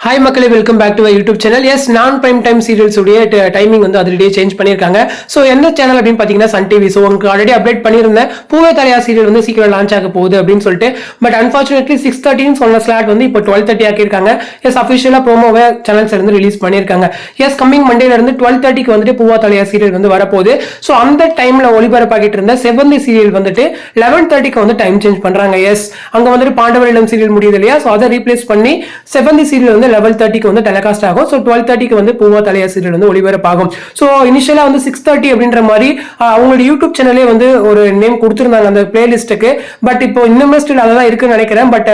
Hi மக்களே, welcome back to YouTube channel. Yes, நான் prime time serials உடைய timing வந்து அதிலேயே சேஞ்ச் பண்ணியிருக்காங்க. ஸோ என்ன சேனல் அப்படின்னு பார்த்தீங்கன்னா சன் டிவி. ஸோ உங்களுக்கு ஆல்ரெடி அப்டேட் பண்ணியிருந்தேன், பூவே தலையா சீரியல் வந்து சீக்கிரம் லான்ச் ஆக போகுது அப்படின்னு சொல்லிட்டு. பட் அன்ஃபார்ச்சுனேட்லி 6:30 சொன்ன ஸ்லாட் வந்து இப்போ 12:30 ஆக்கியிருக்காங்க. எஸ், அஃபிஷியலாக ப்ரோமோவை சேனல்ஸ் இருந்து ரிலீஸ் பண்ணியிருக்காங்க. எஸ், கம்மிங் மண்டேல இருந்து 12:30 வந்துட்டு பூவா தலையா சீரியல் வந்து வரப்போகுது. ஸோ அந்த டைம்ல ஒளிபரப்பாகிட்டு இருந்த செவந்தி சீரியல் வந்துட்டு 11:30 வந்து டைம் சேஞ்ச் பண்றாங்க. எஸ், அங்க வந்துட்டு பாண்டவரிடம் சீரியல் முடியுது இல்லையா? ஸோ அதை ரீப்ளேஸ் பண்ணி செவந்தி சீரியல் வந்து 11:30 வந்து டெலிகாஸ்ட் ஆகும். ஸோ 12:30 வந்து பூவா தலையா சீரியல் வந்து ஒளிபரப்பாகும். ஸோ இனிஷியலா வந்து 6:30 அப்படின்ற மாதிரி அவங்களோட யூடியூப் சேனலே வந்து ஒரு நேம் கொடுத்துருந்தாங்க அந்த பிளேலிஸ்ட்டுக்கு. பட் இப்போ இன்னுமே ஸ்டில் அதெல்லாம் இருக்குன்னு நினைக்கிறேன். பட்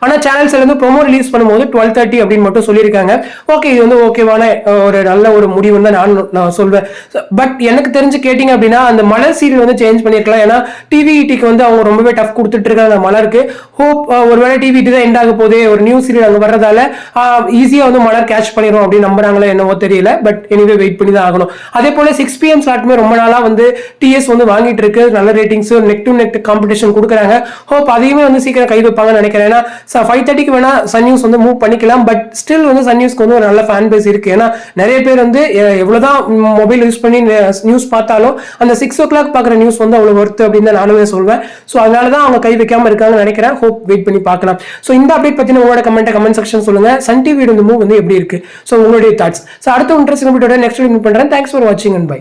ஆனால் சேனல்ஸ் வந்து ப்ரோமோ ரிலீஸ் பண்ணும்போது 12:30 அப்படின்னு மட்டும் சொல்லியிருக்காங்க. ஓகே, இது வந்து ஓகேவான ஒரு நல்ல ஒரு முடிவுன்னு தான் நான் சொல்வேன். பட் எனக்கு தெரிஞ்சு கேட்டிங்க அப்படின்னா அந்த மலர் சீரியல் வந்து சேஞ்ச் பண்ணியிருக்கலாம். ஏன்னா டிவிஇடிக்கு வந்து அவங்க ரொம்பவே டஃப் கொடுத்துட்டு இருக்காங்க மலருக்கு. ஹோப் ஒருவேளை டிவிஇடி தான் எண்ட் ஆக போதே, ஒரு நியூ சீரியல் அங்கே வர்றதால ஈஸியா வந்து மலர் கேட்ச் பண்ணிரும் அப்படின்னு நம்புறாங்களே என்னவோ தெரியல. பட் எனிவே வெயிட் பண்ணி தான் ஆகணும். அதே போல 6 PM ஸ்லாட்டுமே ரொம்ப நாளா வந்து டிஎஸ் வந்து வாங்கிட்டு இருக்கு. நல்ல ratings, neck to neck competition கொடுக்குறாங்க. ஹோப் அதையுமே வந்து சீக்கிரம் கை வைப்பாங்கன்னு நினைக்கிறேன். ஏன்னா 5:30 வேணா சன் நியூஸ் வந்து மூவ் பண்ணிக்கலாம். பட் ஸ்டில் வந்து சன் நியூஸ்க்கு வந்து ஒரு நல்ல ஃபேன் பேஸ் இருக்கு. ஏன்னா நிறைய பேர் வந்து எவ்வளவுதான் மொபைல் யூஸ் பண்ணி நியூஸ் பார்த்தாலும் அந்த 6 o'clock பார்க்குற நியூஸ் வந்து அவ்வளவு ஒர்த்து அப்படின்னு தான் நானுமே சொல்வேன். ஸோ அதனால தான் அவங்க கை வைக்காம இருக்காங்கன்னு நினைக்கிறேன். ஹோப் வெயிட் பண்ணி பார்க்கலாம். ஸோ இந்த அப்டேட் பத்தின உங்களோட கமெண்ட் செக்ஷன் சொல்லுங்க. சன் டிவி மூவ் வந்து எப்படி இருக்கு? ஸோ உங்களுடைய தாட்ஸ். ஸோ அடுத்த இன்ட்ரெஸ்டிங் வீடியோட நெக்ஸ்ட் வீடியோ மீட் பண்றேன். தேங்க்ஸ் ஃபார் வாட்சிங் அண்ட் பை.